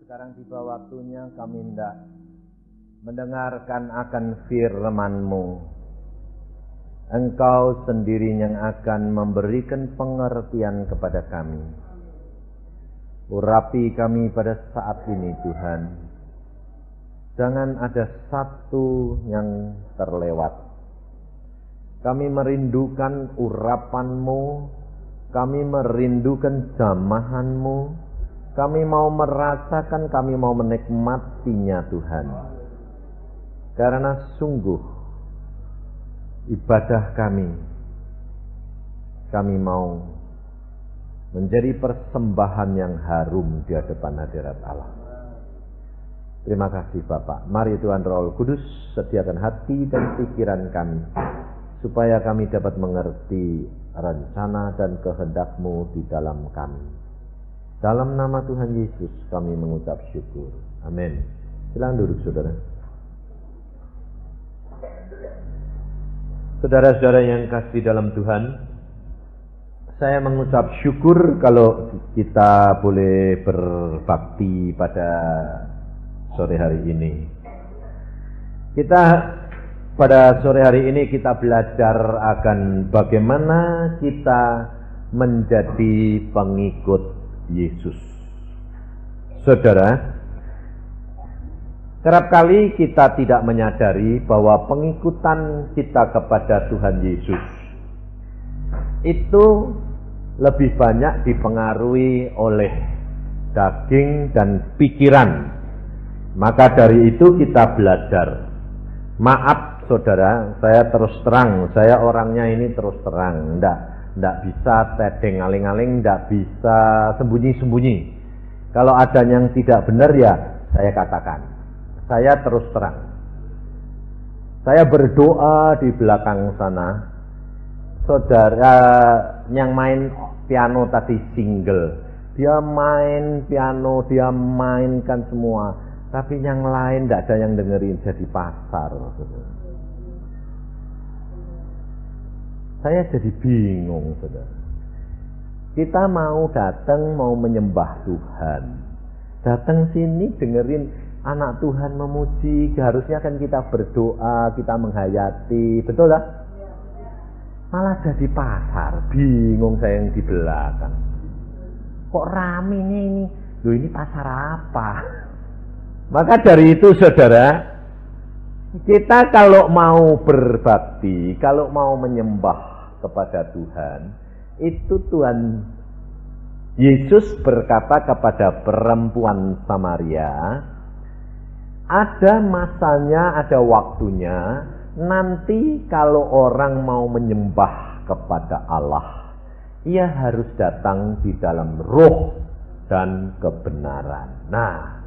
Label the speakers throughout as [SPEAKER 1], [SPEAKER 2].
[SPEAKER 1] Sekarang tiba waktunya kami hendak mendengarkan akan firman-Mu. Engkau sendiri yang akan memberikan pengertian kepada kami. Urapi kami pada saat ini, Tuhan. Jangan ada satu yang terlewat. Kami merindukan urapan-Mu, kami merindukan jamahan-Mu. Kami mau merasakan, kami mau menikmatinya, Tuhan. Karena sungguh ibadah kami mau menjadi persembahan yang harum di hadapan hadirat Allah. Terima kasih Bapak. Mari Tuhan Roh Kudus sediakan hati dan pikiran kami, supaya kami dapat mengerti rencana dan kehendak-Mu di dalam kami. Dalam nama Tuhan Yesus kami mengucap syukur. Amin. Silakan duduk, saudara. Saudara-saudara yang kasih dalam Tuhan, saya mengucap syukur kalau kita boleh berbakti pada sore hari ini. Pada sore hari ini kita belajar akan bagaimana kita menjadi pengikut Yesus. Saudara, kerap kali kita tidak menyadari bahwa pengikutan kita kepada Tuhan Yesus itu lebih banyak dipengaruhi oleh daging dan pikiran. Maka dari itu kita belajar. Maaf saudara, saya terus terang, saya orangnya ini terus terang, Nggak bisa tedeng aling-aling, nggak bisa sembunyi-sembunyi. Kalau ada yang tidak benar ya saya katakan. Saya terus terang. Saya berdoa di belakang sana. Saudara yang main piano tadi single, dia main piano, dia mainkan semua. Tapi yang lain nggak ada yang dengerin, jadi pasar. Saya jadi bingung, saudara. Kita mau datang, mau menyembah Tuhan. Datang sini dengerin anak Tuhan memuji. Harusnya kan kita berdoa, kita menghayati. Betul tak? Malah jadi pasar. Bingung saya yang di belakang. Kok rame ini? Loh, ini pasar apa? Maka dari itu, saudara, kita kalau mau berbakti, kalau mau menyembah kepada Tuhan, itu Tuhan Yesus berkata kepada perempuan Samaria, ada masanya, ada waktunya, nanti kalau orang mau menyembah kepada Allah, ia harus datang di dalam roh dan kebenaran. Nah,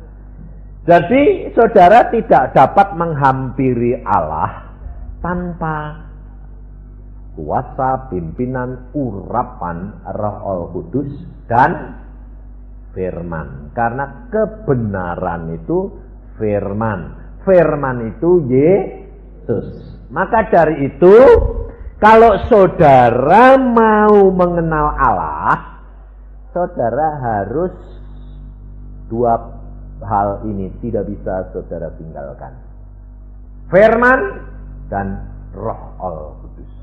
[SPEAKER 1] jadi saudara tidak dapat menghampiri Allah tanpa kuasa, pimpinan, urapan Roh Kudus dan firman. Karena kebenaran itu firman. Firman itu Yesus. Maka dari itu, kalau saudara mau mengenal Allah, saudara harus dua hal ini tidak bisa saudara tinggalkan. Firman dan Roh Kudus.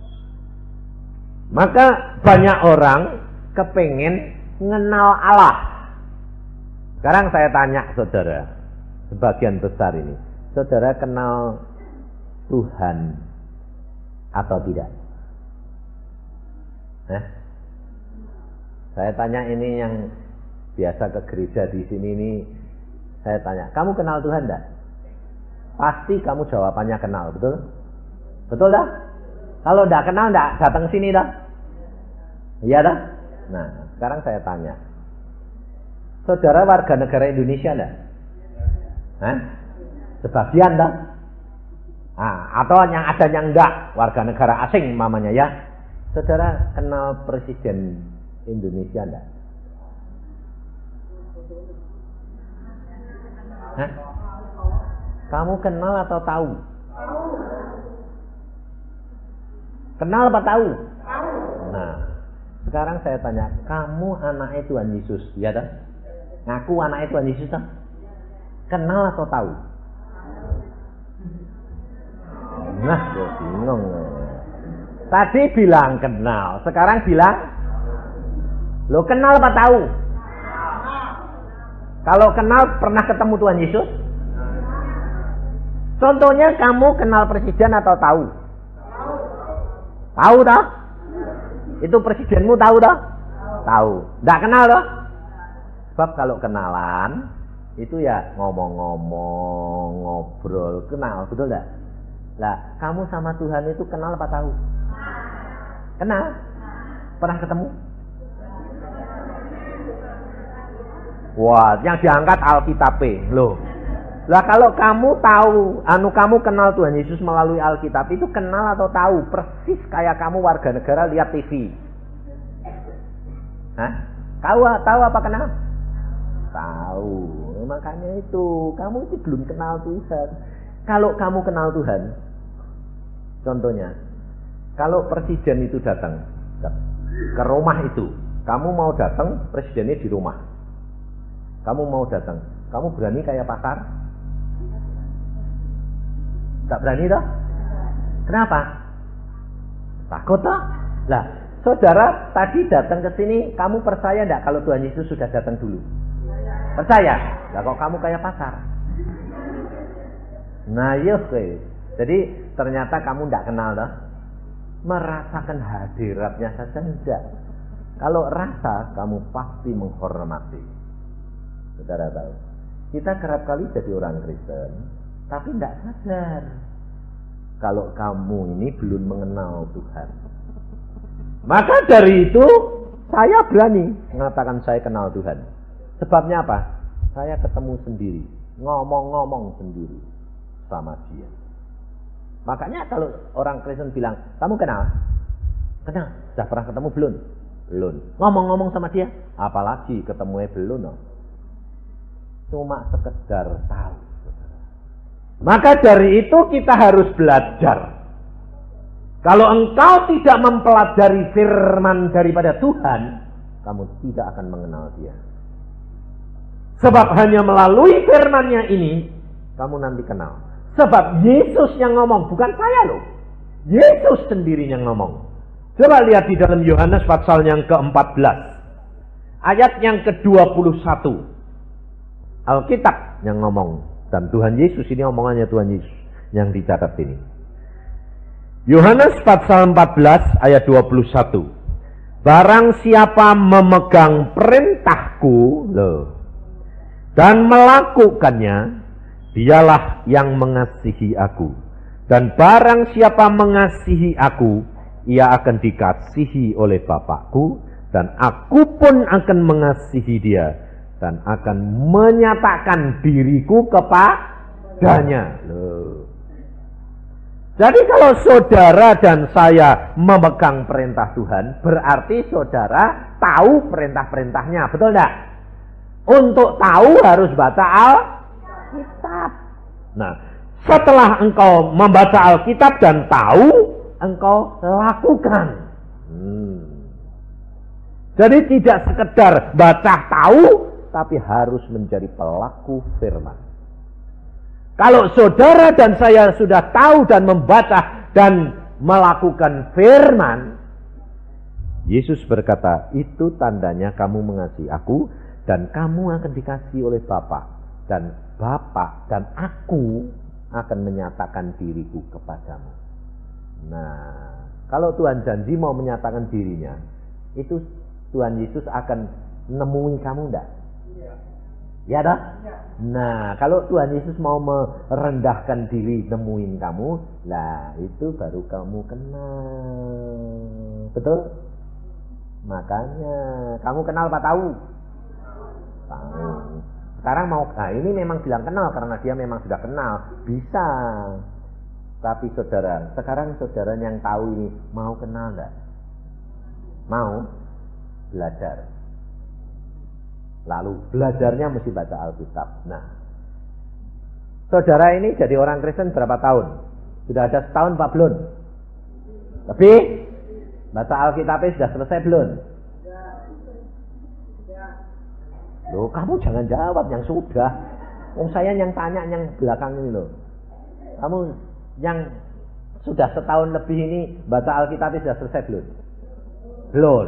[SPEAKER 1] Maka banyak orang kepengen mengenal Allah. Sekarang saya tanya saudara, sebagian besar ini, saudara kenal Tuhan atau tidak? Saya tanya ini yang biasa ke gereja di sini ini. Saya tanya, kamu kenal Tuhan enggak? Pasti kamu jawabannya kenal, betul? Betul dah? Kalau enggak kenal enggak datang sini dah? Iya dah? Nah, sekarang saya tanya. Saudara warga negara Indonesia enggak? Sebagian dah? Atau yang ada yang enggak, warga negara asing mamanya ya. Saudara kenal Presiden Indonesia enggak? Kamu kenal atau tahu? Kenal apa tahu? Nah, sekarang saya tanya, kamu anaknya Tuhan Yesus, ya dah? Ngaku anaknya Tuhan Yesus dah? Kenal atau tahu? Nah, gue bingung. Tadi bilang kenal, sekarang bilang lo kenal apa tahu? Kalau kenal pernah ketemu Tuhan Yesus? Contohnya kamu kenal presiden atau tahu? Tahu toh? Itu presidenmu tahu toh? Tahu. Nggak kenal toh? Sebab kalau kenalan itu ya ngomong-ngomong, ngobrol, kenal, betul nggak? Lah, kamu sama Tuhan itu kenal apa tahu? Kenal? Pernah ketemu? Wah, yang diangkat Alkitab loh. Lah kalau kamu tahu, kamu kenal Tuhan Yesus melalui Alkitab, itu kenal atau tahu? Persis kayak kamu warga negara lihat TV. Hah? Tahu apa kenal? Tahu. Makanya itu, kamu itu belum kenal Tuhan. Kalau kamu kenal Tuhan, contohnya, kalau presiden itu datang ke rumah itu, kamu mau datang, presidennya di rumah. Kamu mau datang, kamu berani kayak pasar? Tak berani toh? Kenapa? Takut toh? Lah, saudara tadi datang ke sini, kamu percaya enggak kalau Tuhan Yesus sudah datang dulu? Percaya? Lah kok kamu kayak pasar? Nah, yuk, jadi ternyata kamu enggak kenal toh? Merasakan hadiratnya saja enggak. Kalau rasa, kamu pasti menghormati. Saudara tahu, kita kerap kali jadi orang Kristen, tapi tidak sadar kalau kamu ini belum mengenal Tuhan. Maka dari itu saya berani mengatakan saya kenal Tuhan. Sebabnya apa? Saya ketemu sendiri, ngomong-ngomong sendiri sama Dia. Makanya kalau orang Kristen bilang, kamu kenal? Kenal. Sudah pernah ketemu belum? Belum. Ngomong-ngomong sama Dia? Apalagi ketemunya belum. No? Cuma sekedar tahu. Maka dari itu kita harus belajar. Kalau engkau tidak mempelajari firman daripada Tuhan, kamu tidak akan mengenal Dia. Sebab hanya melalui firman-Nya ini, kamu nanti kenal. Sebab Yesus yang ngomong, bukan saya loh. Yesus sendiri yang ngomong. Coba lihat di dalam Yohanes pasal yang ke-14. Ayat yang ke-21. Alkitab yang ngomong. Dan Tuhan Yesus, ini omongannya Tuhan Yesus yang dicatat ini. Yohanes pasal 14 ayat 21. Barang siapa memegang perintahku dan melakukannya, dialah yang mengasihi aku. Dan barang siapa mengasihi aku, ia akan dikasihi oleh Bapakku, dan aku pun akan mengasihi dia, dan akan menyatakan diriku kepadanya. Jadi kalau saudara dan saya memegang perintah Tuhan, berarti saudara tahu perintah-perintahnya, betul enggak? Untuk tahu harus baca Alkitab. Nah, setelah engkau membaca Alkitab dan tahu, engkau lakukan. Jadi tidak sekedar baca tahu, tapi harus menjadi pelaku firman. Kalau saudara dan saya sudah tahu dan membaca dan melakukan firman, Yesus berkata, itu tandanya kamu mengasihi aku, dan kamu akan dikasihi oleh Bapa, dan Bapa dan aku akan menyatakan diriku kepadamu. Nah, kalau Tuhan janji mau menyatakan dirinya, itu Tuhan Yesus akan nemuin kamu enggak? Ya dah? Nah, kalau Tuhan Yesus mau merendahkan diri nemuin kamu, lah itu baru kamu kenal. Betul? Makanya kamu kenal apa tahu? Tahu. Sekarang mau, ini memang bilang kenal karena dia memang sudah kenal, bisa. Tapi saudara, sekarang saudara yang tahu ini mau kenal enggak? Mau belajar. Lalu belajarnya mesti baca Alkitab. Nah, saudara ini jadi orang Kristen berapa tahun? Sudah ada setahun Pak belum? Lebih? Baca Alkitabnya sudah selesai belum? Loh, kamu jangan jawab yang sudah. Wong saya yang tanya yang belakang ini loh. Kamu yang sudah setahun lebih ini baca Alkitab sudah selesai belum? Belum.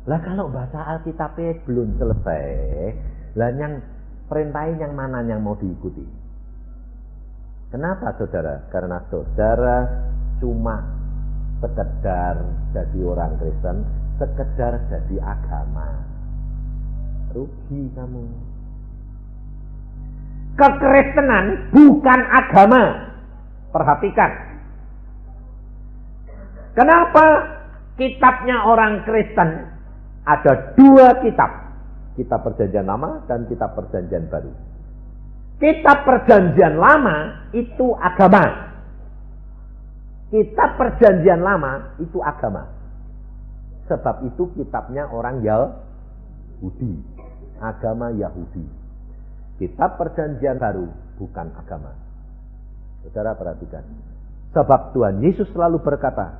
[SPEAKER 1] Lah kalau baca Alkitab belum selesai, lah yang perintahin yang mana yang mau diikuti? Kenapa saudara? Karena saudara cuma sekedar jadi orang Kristen, sekedar jadi agama. Rugi kamu. Kekristenan bukan agama. Perhatikan. Kenapa kitabnya orang Kristen ada 2 kitab? Kitab Perjanjian Lama dan kitab Perjanjian Baru. Kitab Perjanjian Lama itu agama. Kitab Perjanjian Lama itu agama. Sebab itu kitabnya orang Yahudi. Agama Yahudi. Kitab Perjanjian Baru bukan agama. Saudara perhatikan. Sebab Tuhan Yesus selalu berkata,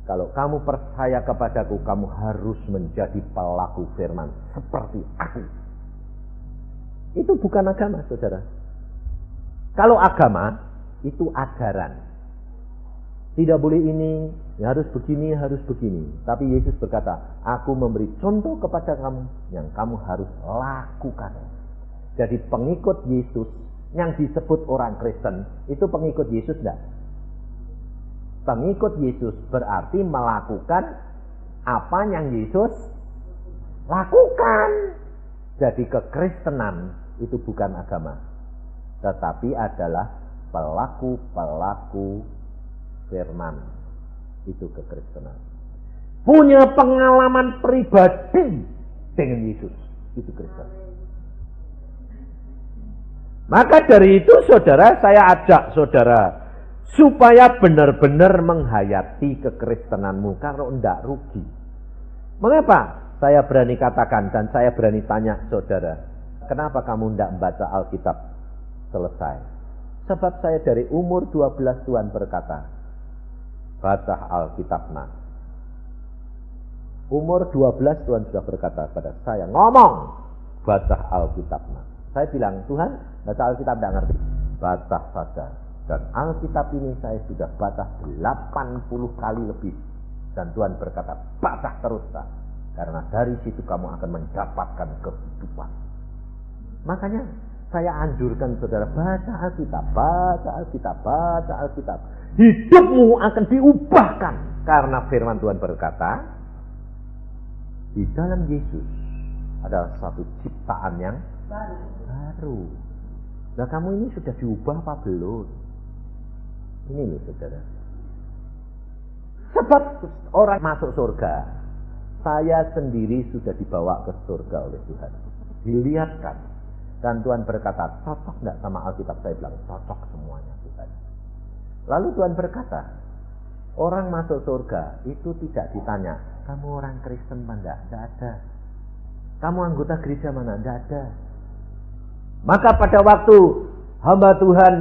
[SPEAKER 1] kalau kamu percaya kepadaku, kamu harus menjadi pelaku firman seperti aku. Itu bukan agama, saudara. Kalau agama, itu ajaran. Tidak boleh ini, ya harus begini, harus begini. Tapi Yesus berkata, aku memberi contoh kepada kamu yang kamu harus lakukan. Jadi pengikut Yesus yang disebut orang Kristen, itu pengikut Yesus enggak? Pengikut Yesus berarti melakukan apa yang Yesus lakukan. Jadi kekristenan itu bukan agama, tetapi adalah pelaku-pelaku firman. Itu kekristenan. Punya pengalaman pribadi dengan Yesus. Itu Kristen. Maka dari itu saudara, saya ajak saudara supaya benar-benar menghayati kekristenanmu. Kalau enggak rugi. Mengapa? Saya berani katakan dan saya berani tanya saudara, kenapa kamu enggak membaca Alkitab selesai? Sebab saya dari umur 12 Tuhan berkata, baca Alkitab nak. Umur 12 Tuhan sudah berkata pada saya, ngomong, baca Alkitab nak. Saya bilang, Tuhan, baca Alkitab tidak ngerti. Baca saja. Dan Alkitab ini saya sudah baca 80 kali lebih. Dan Tuhan berkata, baca terus. Karena dari situ kamu akan mendapatkan kehidupan. Makanya saya anjurkan saudara, baca Alkitab, baca Alkitab, baca Alkitab. Hidupmu akan diubahkan. Karena firman Tuhan berkata, di dalam Yesus adalah satu ciptaan yang baru. Nah kamu ini sudah diubah apa belum? Ini loh saudara. Sebab orang masuk surga, saya sendiri sudah dibawa ke surga oleh Tuhan. Dilihatkan. Dan Tuhan berkata, cocok nggak sama Alkitab? Saya bilang, cocok semuanya Tuhan. Lalu Tuhan berkata, orang masuk surga itu tidak ditanya, kamu orang Kristen mana? Tidak ada. Kamu anggota gereja mana? Tidak ada. Maka pada waktu hamba Tuhan,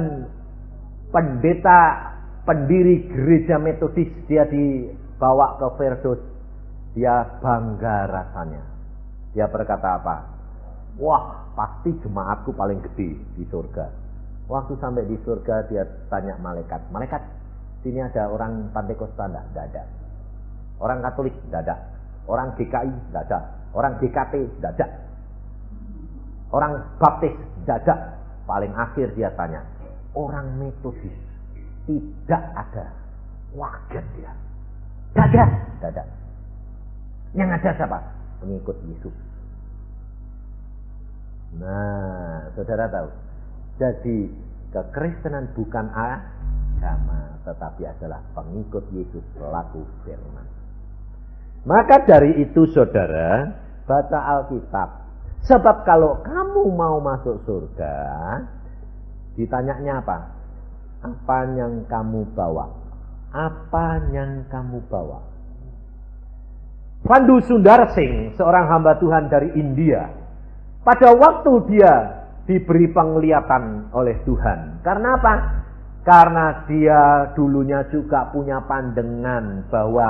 [SPEAKER 1] pendiri gereja Metodis, dia dibawa ke Firdaus, dia bangga rasanya. Dia berkata apa? Wah, pasti jemaatku paling gede di surga. Waktu sampai di surga, dia tanya malaikat, malaikat, sini ada orang Pantekosta? Tidak ada. Orang Katolik? Tidak ada. Orang GKI? Tidak ada. Orang GKT? Tidak ada. Orang Baptis? Tidak ada. Paling akhir dia tanya, orang Metodis? Tidak ada. Wajar dia. Tidak ada. Tidak ada. Yang ada siapa? Pengikut Yesus. Nah, saudara tahu. Jadi kekristenan bukan agama, tetapi adalah pengikut Yesus pelaku firman. Maka dari itu saudara, baca Alkitab. Sebab kalau kamu mau masuk surga, ditanyanya apa? Apa yang kamu bawa? Apa yang kamu bawa? Pandu Sundarsing, seorang hamba Tuhan dari India, pada waktu dia diberi penglihatan oleh Tuhan. Karena apa? Karena dia dulunya juga punya pandangan bahwa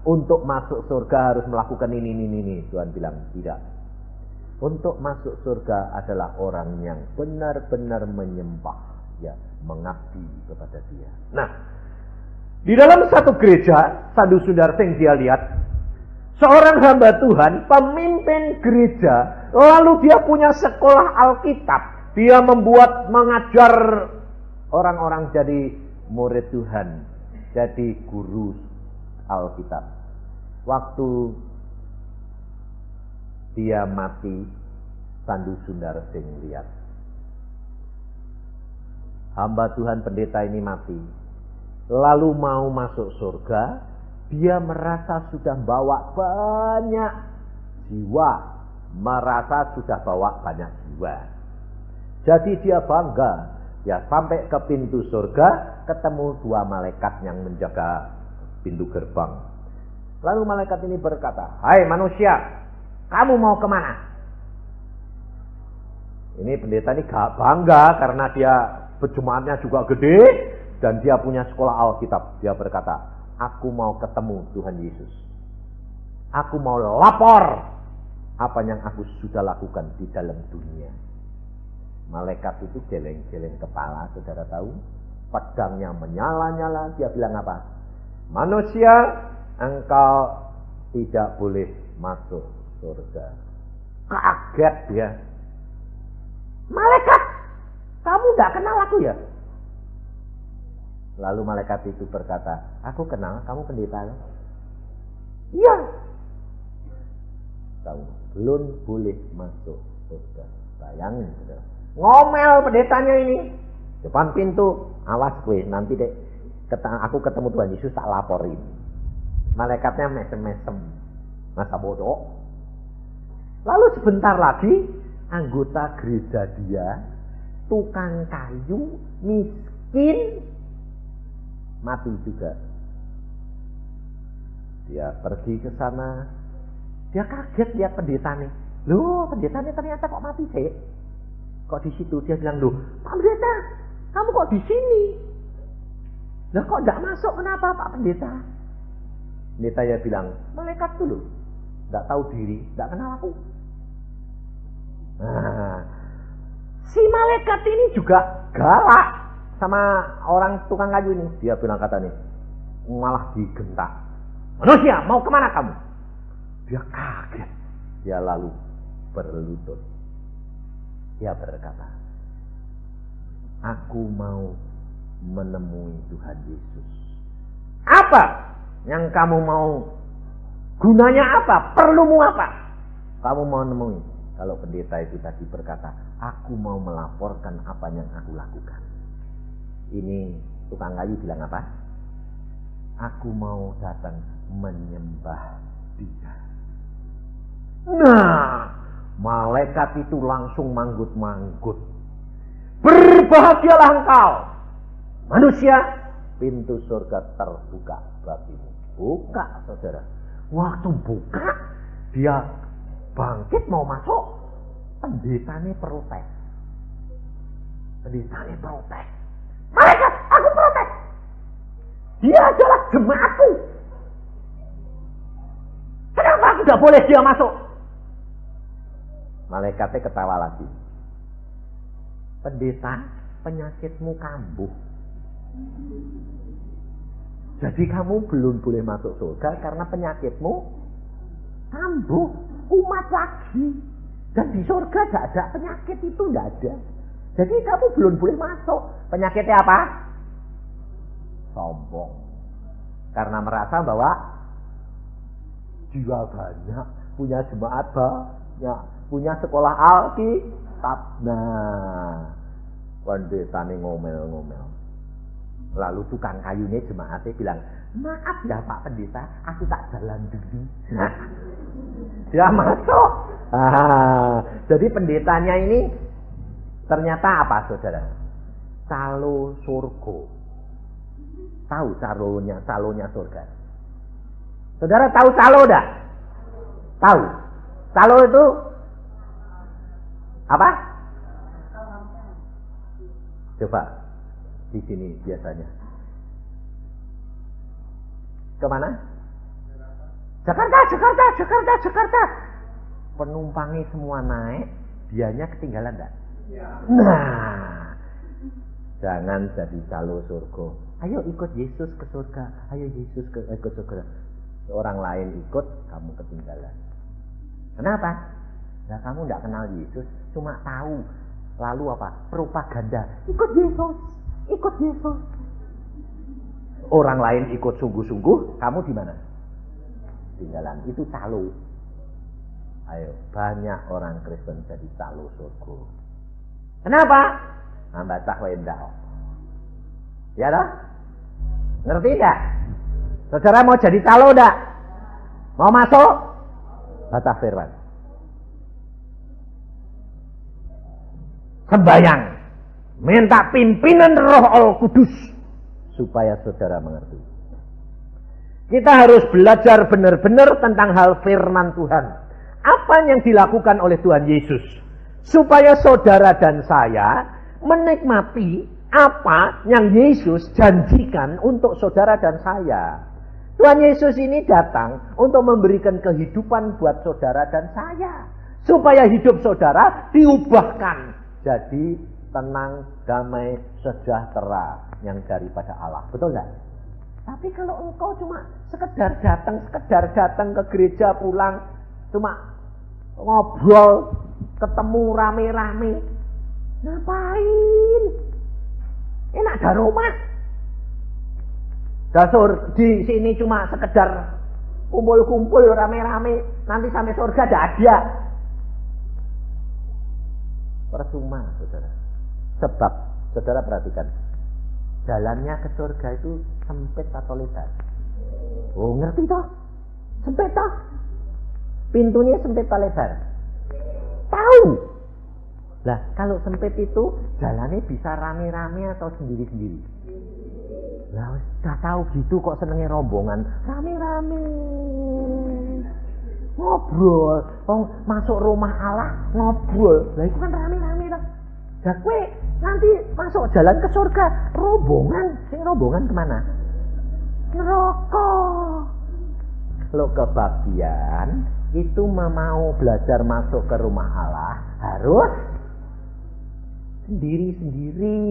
[SPEAKER 1] untuk masuk surga harus melakukan ini. Tuhan bilang tidak. Untuk masuk surga adalah orang yang benar-benar menyembah, ya, mengabdi kepada Dia. Nah, di dalam satu gereja, Sandu Sundarsing dia lihat seorang hamba Tuhan, pemimpin gereja, lalu dia punya sekolah Alkitab. Dia mengajar orang-orang jadi murid Tuhan, jadi guru Alkitab. Waktu dia mati, Sandu Sundarsing lihat hamba Tuhan pendeta ini mati, lalu mau masuk surga. Dia merasa sudah bawa banyak jiwa, merasa sudah bawa banyak jiwa. Jadi dia bangga, ya, sampai ke pintu surga, ketemu dua malaikat yang menjaga pintu gerbang. Lalu malaikat ini berkata, "Hai manusia, kamu mau kemana?" Ini pendeta ini gak bangga karena dia berjemaatnya juga gede dan dia punya sekolah Alkitab. Dia berkata, "Aku mau ketemu Tuhan Yesus. Aku mau lapor apa yang aku sudah lakukan di dalam dunia." Malaikat itu geleng-geleng kepala, saudara tahu. Pedangnya menyala-nyala. Dia bilang apa? "Manusia, engkau tidak boleh masuk surga." Kaget dia. "Malaikat, kamu tidak kenal aku ya?" Lalu malaikat itu berkata, "Aku kenal, kamu pendeta." "Iya." "Kamu belum boleh masuk surga." Bayangin, saudara. Ngomel pendetanya ini depan pintu. "Awas gue, nanti deh aku ketemu Tuhan Yesus tak laporin." Malaikatnya mesem-mesem, masa bodoh. Lalu sebentar lagi anggota gereja dia, tukang kayu, miskin, mati juga. Dia pergi ke sana. Dia kaget lihat pendeta nih. Loh, pendeta nih ternyata kok mati sih? Kok di situ? Dia bilang, "Loh, Pak Pendeta, kamu kok di sini? Lah kok enggak masuk? Kenapa, Pak Pendeta?" Pendeta ya bilang, "Malaikat dulu, enggak tahu diri, enggak kenal aku." Nah, si malaikat ini juga galak sama orang tukang kayu ini. Dia bilang kata nih, malah digentak. "Manusia, mau kemana kamu?" Dia kaget. Dia lalu berlutut. Dia berkata, "Aku mau menemui Tuhan Yesus." "Apa yang kamu mau? Gunanya apa? Perlumu apa? Kamu mau nemui?" Kalau pendeta itu tadi berkata, "Aku mau melaporkan apa yang aku lakukan." Ini tukang kayu bilang apa? "Aku mau datang menyembah Dia." Nah, malaikat itu langsung manggut-manggut. "Berbahagialah engkau, manusia, pintu surga terbuka bagimu." Buka, saudara. Waktu buka, dia bangkit mau masuk. Pendetanya protes. "Malaikat, aku protes. Dia adalah jemaatku. Kenapa aku tidak boleh dia masuk?" Malaikatnya ketawa lagi. "Pendeta, penyakitmu kambuh. Jadi kamu belum boleh masuk surga karena penyakitmu kambuh, kumat lagi. Dan di surga tidak ada penyakit itu, tidak ada. Jadi kamu belum boleh masuk." Penyakitnya apa? Sombong. Karena merasa bahwa dia banyak, punya jemaat banyak, punya sekolah Alkitab. Nah, pendeta ini ngomel-ngomel. Lalu tukang kayunya jemaatnya bilang, "Maaf ya Pak Pendeta, aku tak jalan dulu." Nah, dia masuk. Jadi pendetanya ini ternyata apa, saudara? Calo surga. Tahu calonya surga? Saudara tahu calo enggak? Tahu. Calo itu apa? Coba di sini biasanya. Kemana? Jakarta. penumpangnya semua naik, dianya ketinggalan enggak? Ya. Nah, jangan jadi calo surga. Ayo ikut Yesus ke surga. Ayo Yesus ikut surga. Orang lain ikut, kamu ketinggalan. Kenapa? Nah, kamu enggak kenal Yesus, cuma tahu. Lalu apa? Propaganda. Ikut Yesus. Ikut Yesus. Orang lain ikut sungguh-sungguh, kamu di mana? Tinggalan. Itu calo. Ayo, banyak orang Kristen jadi calo surga. Kenapa? Ambacah wae ndak. Ya dah? Ngerti enggak? Saudara mau jadi calo enggak? Mau masuk? Baca firman. Sembayang. Minta pimpinan Roh Al-Kudus supaya saudara mengerti. Kita harus belajar benar-benar tentang hal firman Tuhan. Apa yang dilakukan oleh Tuhan Yesus supaya saudara dan saya menikmati apa yang Yesus janjikan untuk saudara dan saya. Tuhan Yesus ini datang untuk memberikan kehidupan buat saudara dan saya, supaya hidup saudara diubahkan jadi tenang, damai, sejahtera yang daripada Allah. Betul enggak? Tapi kalau engkau cuma sekedar datang ke gereja, pulang, cuma ngobrol, ketemu rame-rame, ngapain? Enak ada rumah. Dasar di sini cuma sekedar kumpul-kumpul rame-rame, nanti sampai surga ada hadiah. Percuma, saudara. Sebab, saudara perhatikan, jalannya ke surga itu sempit atau lebar? Oh, ngerti toh? Sempit toh? Pintunya sempit atau lebar? Tahu. Lah, kalau sempit itu jalannya bisa rame-rame atau sendiri-sendiri? Lah, udah tahu gitu kok senengnya rombongan, rame-rame. Ngobrol, masuk rumah Allah ngobrol. Lah itu kan rame-rame lah. Lah kowe nanti masuk jalan ke surga rombongan. Sing rombongan kemana? Neraka. Lo kebagian itu mau belajar masuk ke rumah Allah harus sendiri-sendiri.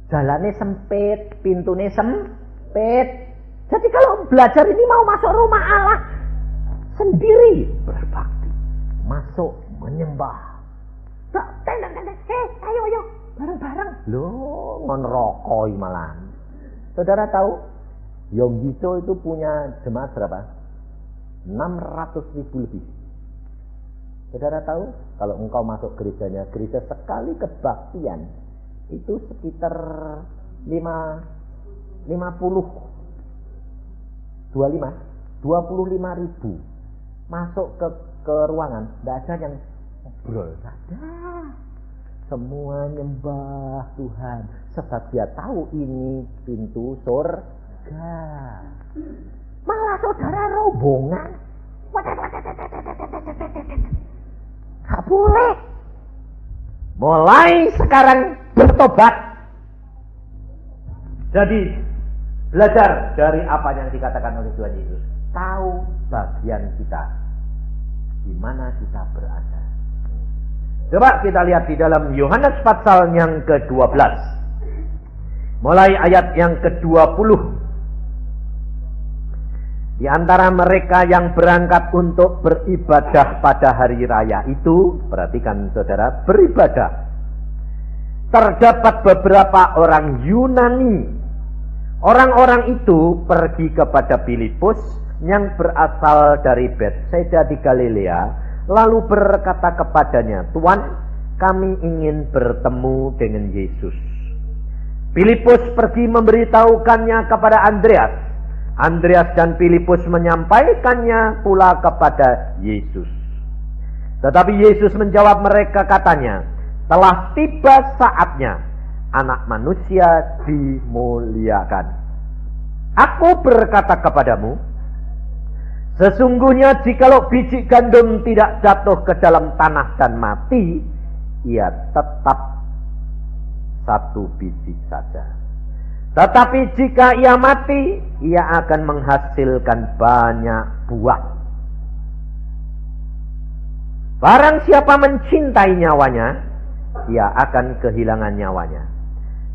[SPEAKER 1] Jalannya sempit, pintunya sempit. Jadi kalau belajar ini mau masuk rumah Allah sendiri, berbakti, masuk menyembah. Ayo, bareng-bareng. Loh, ngerokok malah. Saudara tahu, Yonggiso itu punya jemaat berapa? 600.000 lebih. Saudara tahu, kalau engkau masuk gerejanya, gereja sekali kebaktian itu sekitar 25.000. Masuk ke ruangan, tidak ada yang ngobrol, tidak ada. Semua nyembah Tuhan, sebab dia tahu ini pintu surga. Malah saudara rombongan, gak boleh. Mulai sekarang bertobat. Jadi belajar dari apa yang dikatakan oleh Tuhan Yesus. Tahu bagian kita, di mana kita berada. Coba kita lihat di dalam Yohanes pasal yang ke-12. Mulai ayat yang ke-20. Di antara mereka yang berangkat untuk beribadah pada hari raya itu, perhatikan saudara, beribadah. Terdapat beberapa orang Yunani. Orang-orang itu pergi kepada Filipus yang berasal dari Betsaida di Galilea, lalu berkata kepadanya, "Tuan, kami ingin bertemu dengan Yesus." Filipus pergi memberitahukannya kepada Andreas. Andreas dan Filipus menyampaikannya pula kepada Yesus. Tetapi Yesus menjawab mereka, katanya, "Telah tiba saatnya Anak Manusia dimuliakan. Aku berkata kepadamu, sesungguhnya jikalau biji gandum tidak jatuh ke dalam tanah dan mati, ia tetap satu biji saja. Tetapi jika ia mati, ia akan menghasilkan banyak buah." Barang siapa mencintai nyawanya, ia akan kehilangan nyawanya.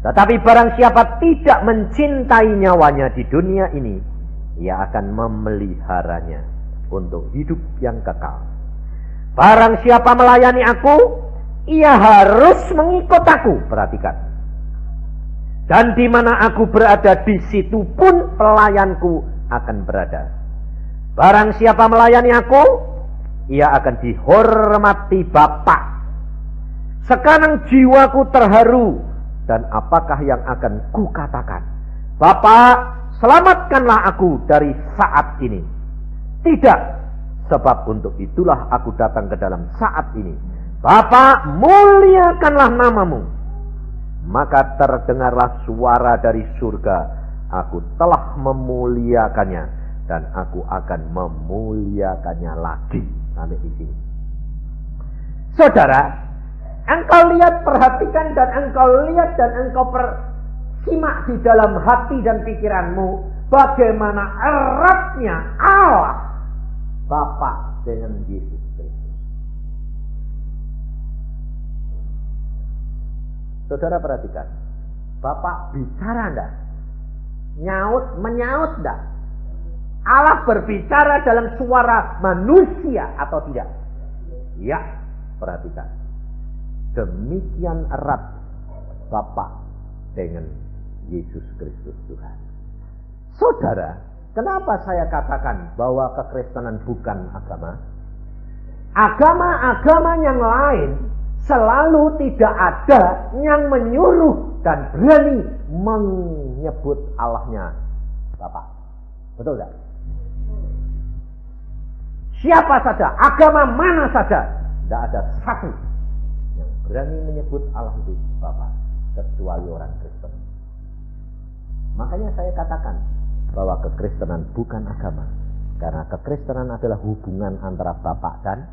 [SPEAKER 1] Tetapi barang siapa tidak mencintai nyawanya di dunia ini, ia akan memeliharanya untuk hidup yang kekal. Barang siapa melayani aku, ia harus mengikut aku. Perhatikan. Dan di mana aku berada, di situ pun pelayanku akan berada. Barang siapa melayani aku, ia akan dihormati Bapa. Sekarang jiwaku terharu, dan apakah yang akan kukatakan? Bapa, selamatkanlah aku dari saat ini. Tidak, sebab untuk itulah aku datang ke dalam saat ini. Bapa, muliakanlah namamu. Maka terdengarlah suara dari surga, aku telah memuliakannya, dan aku akan memuliakannya lagi. Sampai di sini. Saudara, engkau lihat, perhatikan, dan engkau lihat, dan engkau simak di dalam hati dan pikiranmu, bagaimana eratnya Allah Bapa dengan Yesus Kristus. Saudara perhatikan, Bapak bicara enggak? Menyaut enggak? Allah berbicara dalam suara manusia atau tidak? Ya, perhatikan. Demikian erat Bapak dengan Yesus Kristus Tuhan. Saudara, kenapa saya katakan bahwa kekristenan bukan agama? Agama-agama yang lain selalu tidak ada yang menyuruh dan berani menyebut Allahnya Bapa. Betul tidak? Siapa saja, agama mana saja, tidak ada satu yang berani menyebut Allah itu Bapa, kecuali orang Kristen. Makanya saya katakan bahwa kekristenan bukan agama, karena kekristenan adalah hubungan antara Bapa dan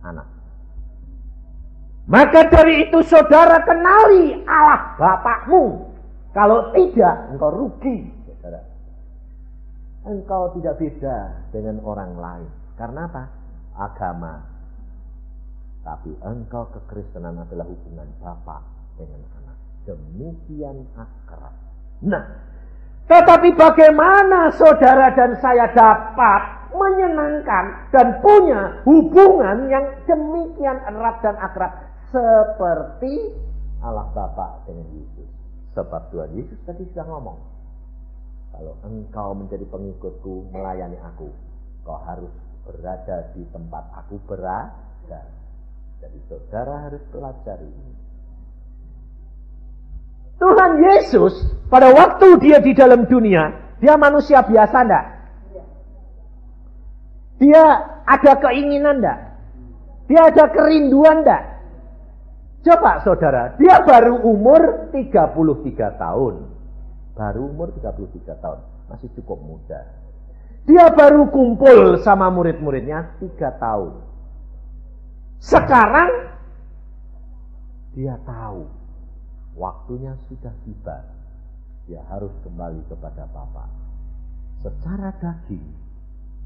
[SPEAKER 1] Anak. Maka dari itu saudara kenali Allah Bapakmu. Kalau tidak, engkau rugi, saudara. Engkau tidak beda dengan orang lain. Karena apa? Agama. Tapi engkau kekristenan adalah hubungan Bapa dengan Anak. Demikian akrab. Nah, tetapi bagaimana saudara dan saya dapat menyenangkan dan punya hubungan yang demikian erat dan akrab seperti Allah Bapa dengan Yesus? Sebab Tuhan Yesus tadi sudah ngomong, kalau engkau menjadi pengikutku, melayani aku, kau harus berada di tempat aku berada. Jadi saudara harus pelajari ini. Tuhan Yesus pada waktu dia di dalam dunia, dia manusia biasa enggak? Dia ada keinginan enggak? Dia ada kerinduan enggak? Coba saudara, dia baru umur 33 tahun. Baru umur 33 tahun, masih cukup muda. Dia baru kumpul sama murid-muridnya 3 tahun. Sekarang dia tahu waktunya sudah tiba. Dia harus kembali kepada Bapa. Secara daging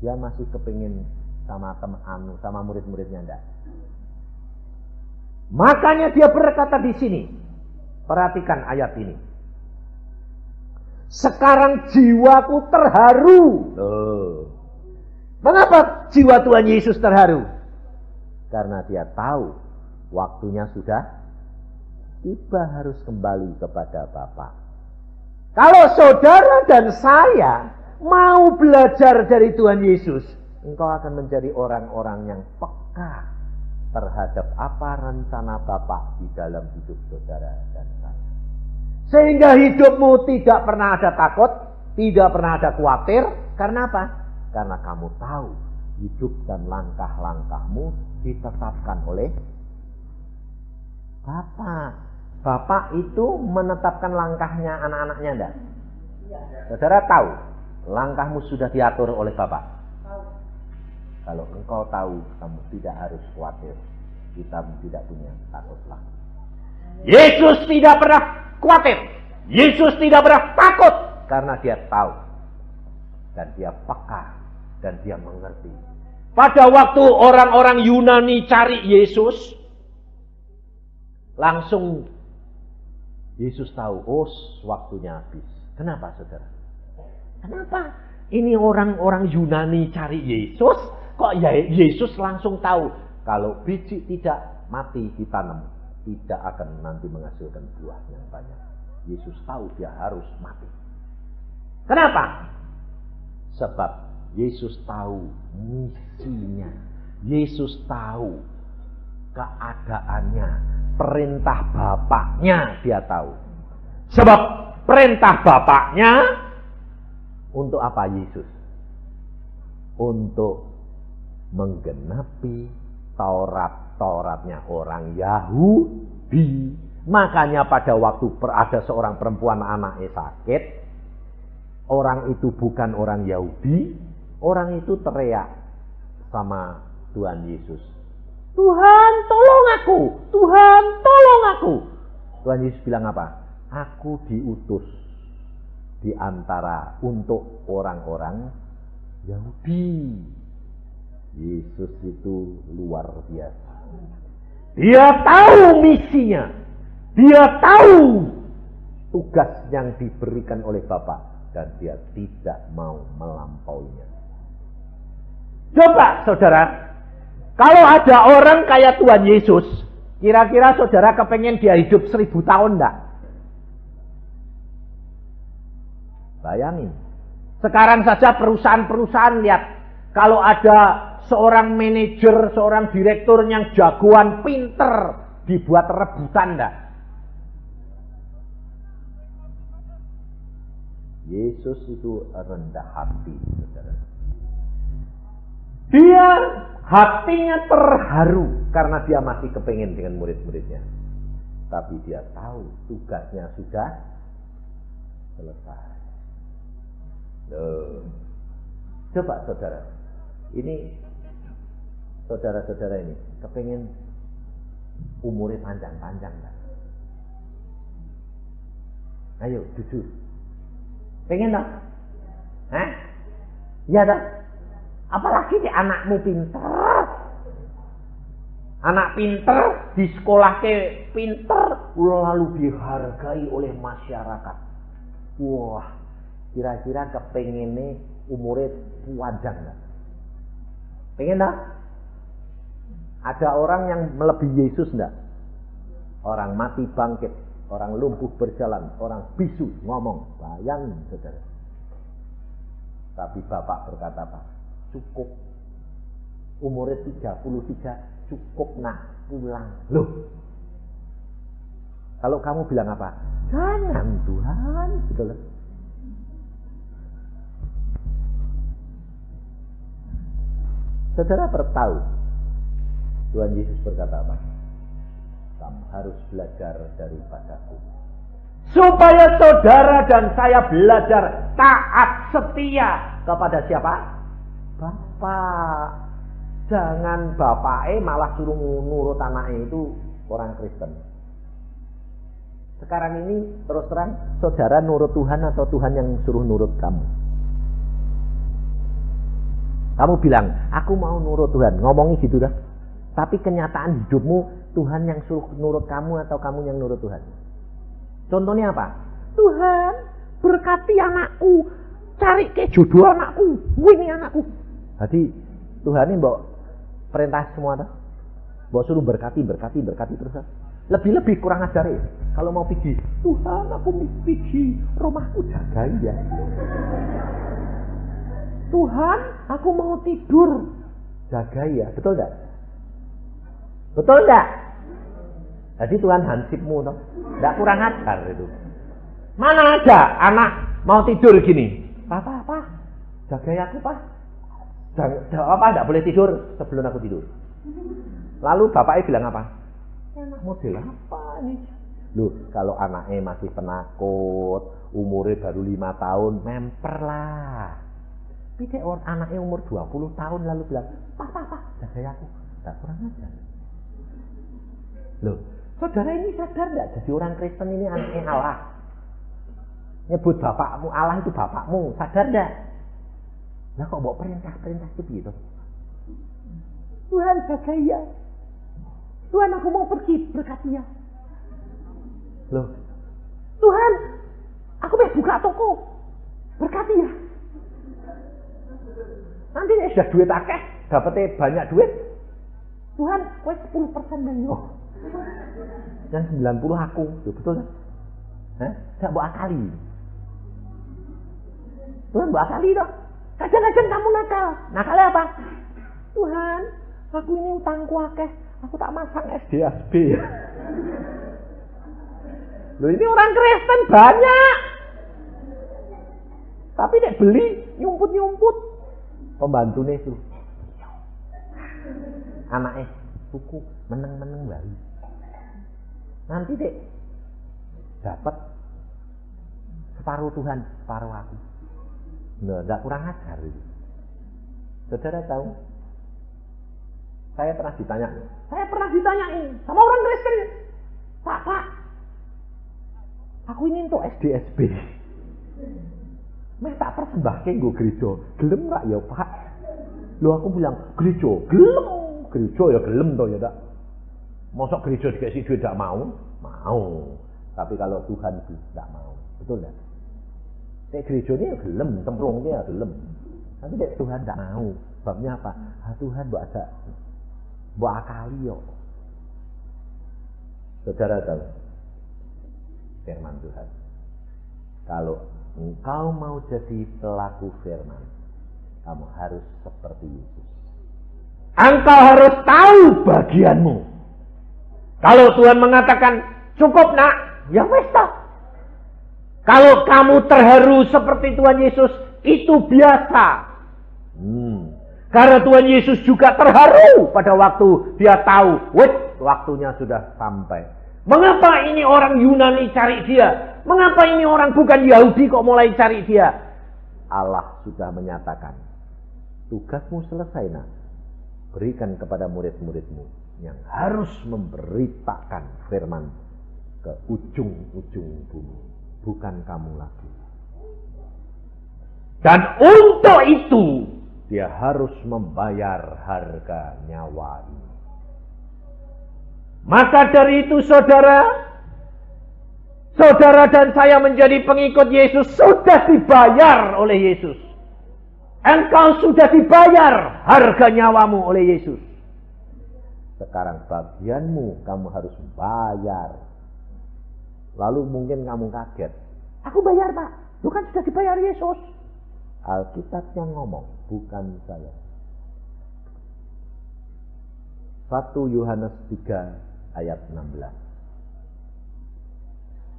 [SPEAKER 1] dia masih kepingin sama murid-muridnya enggak? Makanya dia berkata di sini. Perhatikan ayat ini. Sekarang jiwaku terharu. Mengapa jiwa Tuhan Yesus terharu? Karena dia tahu waktunya sudah tiba, harus kembali kepada Bapa. Kalau saudara dan saya mau belajar dari Tuhan Yesus, engkau akan menjadi orang-orang yang peka terhadap apa rencana Bapa di dalam hidup saudara dan saya. Sehingga hidupmu tidak pernah ada takut, tidak pernah ada khawatir. Karena apa? Karena kamu tahu hidup dan langkah-langkahmu ditetapkan oleh Bapa. Bapa itu menetapkan langkahnya anak-anaknya enggak? Saudara tahu langkahmu sudah diatur oleh Bapa. Kalau engkau tahu, kamu tidak harus khawatir. Kita tidak punya takut lagi. Yesus tidak pernah khawatir. Yesus tidak pernah takut. Karena dia tahu. Dan dia peka. Dan dia mengerti. Pada waktu orang-orang Yunani cari Yesus, langsung Yesus tahu, oh waktunya habis. Kenapa saudara? Kenapa? Ini orang-orang Yunani cari Yesus, kok ya Yesus langsung tahu, kalau biji tidak mati ditanam, tidak akan nanti menghasilkan buah yang banyak. Yesus tahu dia harus mati. Kenapa? Sebab Yesus tahu misinya. Yesus tahu keadaannya. Perintah Bapaknya dia tahu. Sebab perintah Bapaknya untuk apa Yesus? Untuk menggenapi Tauratnya orang Yahudi. Makanya pada waktu ada seorang perempuan anaknya sakit, orang itu bukan orang Yahudi, orang itu teriak sama Tuhan Yesus, Tuhan tolong aku, Tuhan tolong aku. Tuhan Yesus bilang apa? Aku diutus di antara untuk orang-orang Yahudi. Yesus itu luar biasa. Dia tahu misinya. Dia tahu tugas yang diberikan oleh Bapa. Dan dia tidak mau melampauinya. Coba saudara, kalau ada orang kayak Tuhan Yesus, kira-kira saudara kepengen dia hidup 1000 tahun enggak? Bayangin. Sekarang saja perusahaan-perusahaan lihat, kalau ada seorang manajer, seorang direktur yang jagoan, pinter, dibuat rebutan enggak? Yesus itu rendah hati, saudara. Dia hatinya terharu karena dia masih kepingin dengan murid-muridnya. Tapi dia tahu tugasnya sudah selesai. Loh. Coba saudara, ini saudara-saudara ini kepingin umurnya panjang-panjang kan? Ayo jujur, pengen tak? Hah? Iya tak? Apalagi di anakmu pinter, anak pinter di sekolah ke pinter, lalu dihargai oleh masyarakat. Wah, kira-kira kepengennya umurnya panjang tak? Pengen tak? Ada orang yang melebihi Yesus enggak? Orang mati bangkit, orang lumpuh berjalan, orang bisu ngomong. Bayangin saudara. Tapi Bapak berkata apa? Cukup. Umurnya 33, cukup nak, pulang. Loh. Kalau kamu bilang apa? Jangan Tuhan, betul. Saudara tahu Tuhan Yesus berkata apa? Kamu harus belajar daripadaku, supaya saudara dan saya belajar taat setia kepada siapa? Bapak. Jangan bapaknya malah suruh nurut anaknya, itu orang Kristen. Sekarang ini terus terang, saudara nurut Tuhan atau Tuhan yang suruh nurut kamu? Kamu bilang, aku mau nurut Tuhan, ngomongnya gitu dah. Tapi kenyataan hidupmu, Tuhan yang suruh nurut kamu atau kamu yang nurut Tuhan? Contohnya apa? Tuhan, berkati anakku, cari ke jodoh anakku, ini anakku. Jadi Tuhan ini mbok perintah semua dah. Mbok suruh berkati terus. Lebih-lebih kurang ajar ya. Kalau mau pergi, Tuhan aku pergi, rumahku jaga ya. Tuhan, aku mau tidur, jaga ya. Betul enggak? Betul enggak? Jadi Tuhan hansipmu toh. Enggak kurang ajar itu. Mana ada anak mau tidur gini? Pak, jaga ya aku, Pak. Enggak boleh tidur sebelum aku tidur. Lalu bapaknya bilang apa? Enak model apa ini? Loh, kalau anaknya masih penakut, umurnya baru 5 tahun, memper lah. Tapi anaknya umur 20 tahun lalu bilang, Pak, jaga aku. Enggak kurang ajar. Loh, saudara ini sadar enggak? Jadi orang Kristen ini anaknya Allah. Nyebut bapakmu, Allah itu bapakmu, sadar enggak? Nah kok bawa perintah itu gitu?
[SPEAKER 2] Tuhan jaga ia. Tuhan, aku mau pergi, berkati ya.
[SPEAKER 1] Loh,
[SPEAKER 2] Tuhan, aku mau buka toko, berkati ya.
[SPEAKER 1] nanti sudah duit akeh, dapetnya banyak duit.
[SPEAKER 2] Tuhan, kowe 10% dari yo.
[SPEAKER 1] Yang 90 aku, ya, betul kan? Hah? Gak mau akali. Tuhan mau akali dong. Kadang-kadang kamu nakal. Nakalnya apa?
[SPEAKER 2] Tuhan, aku ini utangku akeh, aku tak masang
[SPEAKER 1] SDSB. Loh, ini orang Kristen banyak. Tapi nek beli nyumput-nyumput. Pembantunya itu. Anaknya tuku meneng-meneng bayi. Nanti dek dapat separuh Tuhan, separuh aku. Nah, enggak kurang ajar itu. Saudara tahu? Saya pernah ditanyain sama orang Kristen. Pak, aku ini untuk SDSB. Meh tak persembahke nggo gereja. Gelem rak ya, Pak? Loh, aku bilang, gereja, gelem. Gereja ya gelem toh ya, tak? Mosok gereja dikasih duit tidak mau? Mau. Tapi kalau Tuhan tidak mau. Betul enggak? Nek gereja ini ya gelem, templungnya ya gelem. Tapi nek Tuhan tidak mau. Sebabnya apa? Tuhan mbok akali yo. Saudara tahu firman Tuhan. Kalau engkau mau jadi pelaku firman, kamu harus seperti Yesus. Engkau harus tahu bagianmu. Kalau Tuhan mengatakan cukup nak, ya wes tak. Kalau kamu terharu seperti Tuhan Yesus, itu biasa. Karena Tuhan Yesus juga terharu pada waktu dia tahu, waktunya sudah sampai. Mengapa ini orang Yunani cari dia? Mengapa ini orang bukan Yahudi kok mulai cari dia? Allah sudah menyatakan, tugasmu selesai nak. Berikan kepada murid-muridmu yang harus memberitakan firman ke ujung-ujung bumi. Bukan kamu lagi. Dan untuk itu, dia harus membayar harga nyawa ini. Maka dari itu saudara dan saya menjadi pengikut Yesus sudah dibayar oleh Yesus. Engkau sudah dibayar harga nyawamu oleh Yesus. Sekarang bagianmu kamu harus bayar. Lalu mungkin kamu kaget. Aku bayar Pak, lu kan sudah dibayar Yesus. Alkitab yang ngomong, bukan saya. 1 Yohanes 3 ayat 16.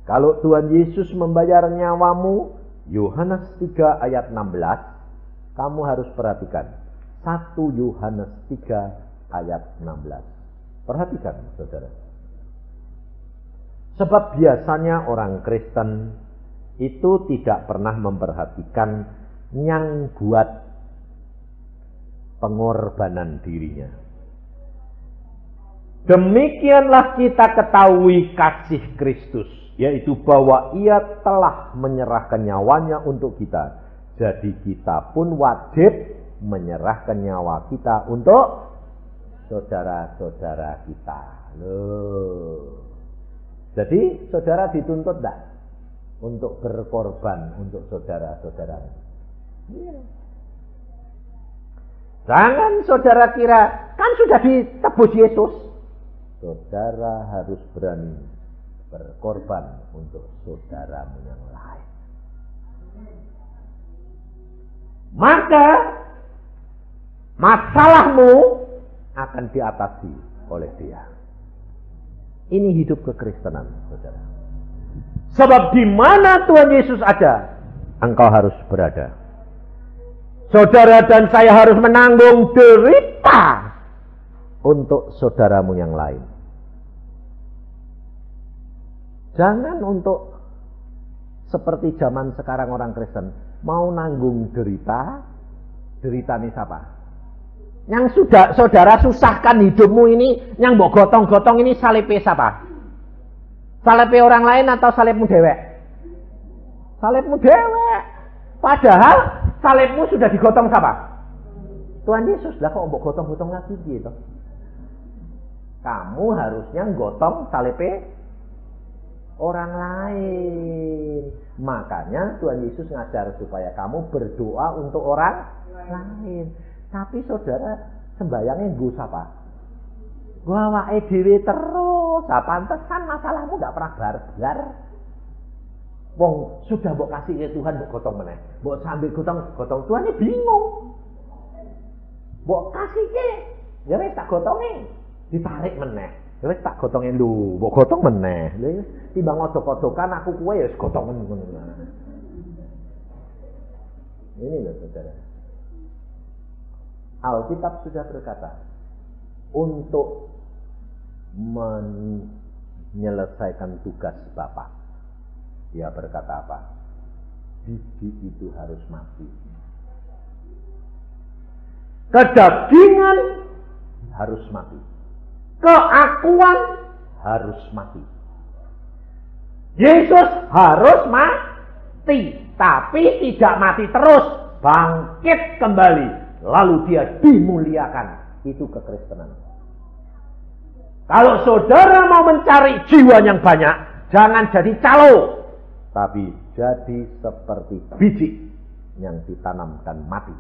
[SPEAKER 1] Kalau Tuhan Yesus membayar nyawamu, Yohanes 3 ayat 16, kamu harus perhatikan. 1 Yohanes 3 ayat 16. Perhatikan saudara. Sebab biasanya orang Kristen itu tidak pernah memperhatikan yang buat pengorbanan dirinya. Demikianlah kita ketahui kasih Kristus, yaitu bahwa ia telah menyerahkan nyawanya untuk kita. Jadi kita pun wajib menyerahkan nyawa kita untuk saudara-saudara kita. Loh. Jadi saudara dituntut enggak untuk berkorban untuk saudara-saudara? Iya. Jangan saudara kira kan sudah ditebus Yesus. Saudara harus berani berkorban untuk saudaramu yang lain. Maka masalahmu akan diatasi oleh dia. Ini hidup kekristenan, saudara. Sebab di mana Tuhan Yesus ada, engkau harus berada. Saudara dan saya harus menanggung derita untuk saudaramu yang lain. Jangan untuk seperti zaman sekarang orang Kristen mau nanggung derita ini siapa? Yang sudah saudara susahkan hidupmu ini, yang mbok gotong-gotong ini salibnya siapa? Salibnya orang lain atau salibmu dewek? Salibmu dewek. Padahal salibmu sudah digotong siapa? Tuhan Yesus lah kok mbok gotong-gotong lagi gitu. Kamu harusnya gotong salibe orang lain. Makanya Tuhan Yesus ngajar supaya kamu berdoa untuk orang lain. Tapi saudara sembayangnya nggo apa? Gua awake dhewe terus. Lah pantesan masalahmu enggak pernah bar-bar. Wong sudah mbok kasih ke Tuhan mbok gotong meneh. Mbok sambil gotong Tuhan bingung. Mbok kasih ke, ya wis tak gotonge, ditarik meneh. Ya wis tak gotonge lho, mbok gotong meneh. Lha timbang odok-odokan aku kowe ya wis gotong ngono. Ini loh saudara. Alkitab sudah berkata, untuk menyelesaikan tugas Bapa, dia berkata apa? Biji itu harus mati. Kedagingan harus mati. Keakuan harus mati. Yesus harus mati, tapi tidak mati terus, bangkit kembali, lalu dia dimuliakan. Itu kekristenan. Kalau saudara mau mencari jiwa yang banyak, jangan jadi calo, tapi jadi seperti biji yang ditanamkan mati.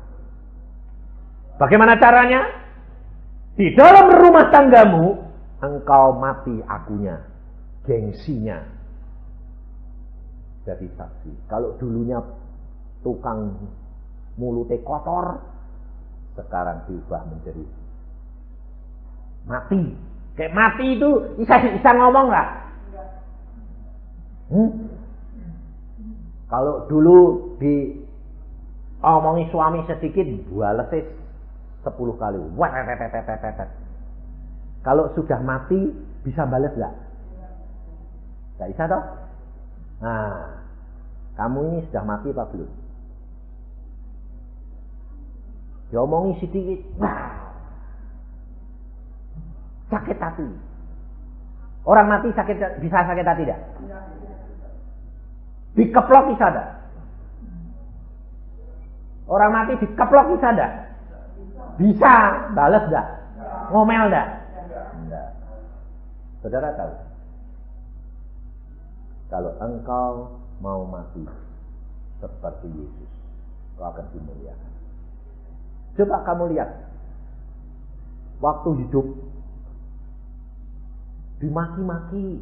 [SPEAKER 1] Bagaimana caranya? Di dalam rumah tanggamu, engkau mati akunya, gengsinya. Jadi saksi. Kalau dulunya tukang mulutnya kotor, sekarang diubah menjadi mati. Kayak mati itu bisa ngomong nggak? Kalau dulu omongi suami sedikit, balesnya 10 kali. Kalau sudah mati bisa balas nggak? Nggak bisa toh? Nah, kamu ini sudah mati apa belum? Diomongi sedikit, sakit hati. Orang mati bisa sakit hati tidak? Dikeplok bisa tidak? Orang mati dikeplok bisa tidak? Bisa, balas enggak? Ngomel enggak? Enggak. Saudara tahu, kalau engkau mau mati seperti Yesus, kau akan dimuliakan. Coba kamu lihat, waktu hidup dimaki-maki,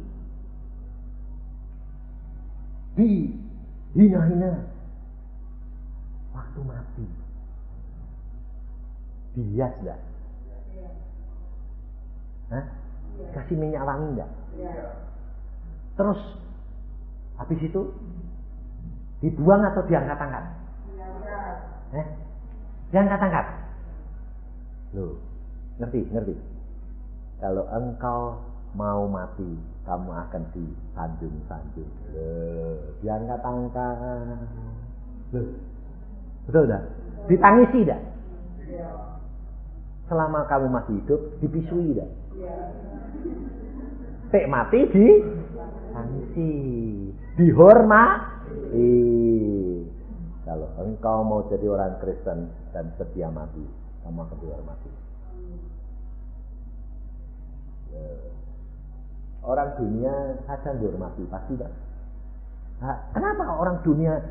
[SPEAKER 1] dihina-hina, waktu mati dihias enggak? Kasih minyak wangi enggak? Terus habis itu dibuang atau diangkat-angkat? Diangkat-angkat. Loh, ngerti? Kalau engkau mau mati, kamu akan disanjung-sanjung. Loh, diangkat-angkat. Loh, betul enggak? Ditangisi enggak? Selama kamu masih hidup, dipisui enggak? Tek mati ditangisi, dihormati. Kalau engkau mau jadi orang Kristen dan setia mati, kamu akan dihormati. Orang dunia akan dihormati, pasti tak? Nah, kenapa orang dunia,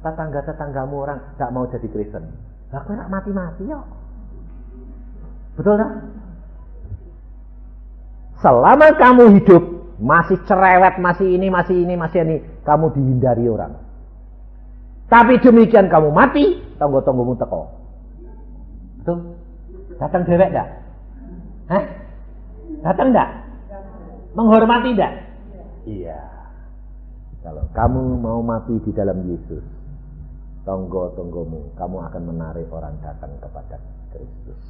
[SPEAKER 1] tetanggamu orang tak mau jadi Kristen? Lah kok nak mati-mati ya? Betul tak? Selama kamu hidup masih cerewet, masih ini, kamu dihindari orang. Tapi demikian kamu mati, tonggo-tonggomu teko. Betul? Datang dewek enggak? Datang enggak? Menghormati enggak? Iya. Kalau kamu mau mati di dalam Yesus, tonggo-tonggomu, kamu akan menarik orang datang kepada Kristus.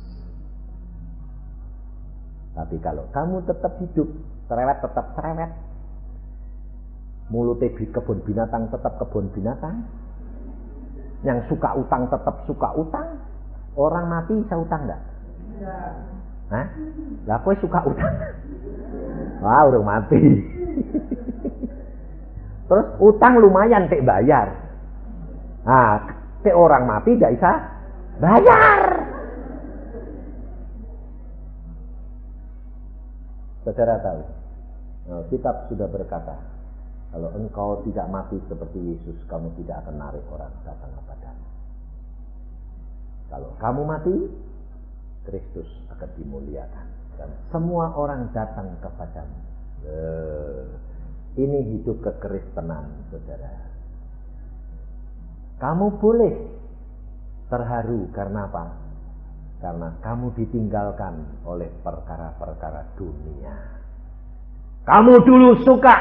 [SPEAKER 1] Tapi kalau kamu tetap hidup, cerewet tetap cerewet, mulutnya di kebun binatang tetap kebun binatang, yang suka utang tetap suka utang, orang mati bisa utang enggak? Hah? Lah kowe suka utang? Wah, udah mati. Terus utang lumayan tek bayar. Nah, tek orang mati tidak bisa bayar. Saudara tahu, kitab sudah berkata, kalau engkau tidak mati seperti Yesus, kamu tidak akan narik orang datang kepadamu. Kalau kamu mati, Kristus akan dimuliakan dan semua orang datang kepadamu. Ini hidup kekristenan, saudara. Kamu boleh terharu karena apa? Karena kamu ditinggalkan oleh perkara-perkara dunia. Kamu dulu suka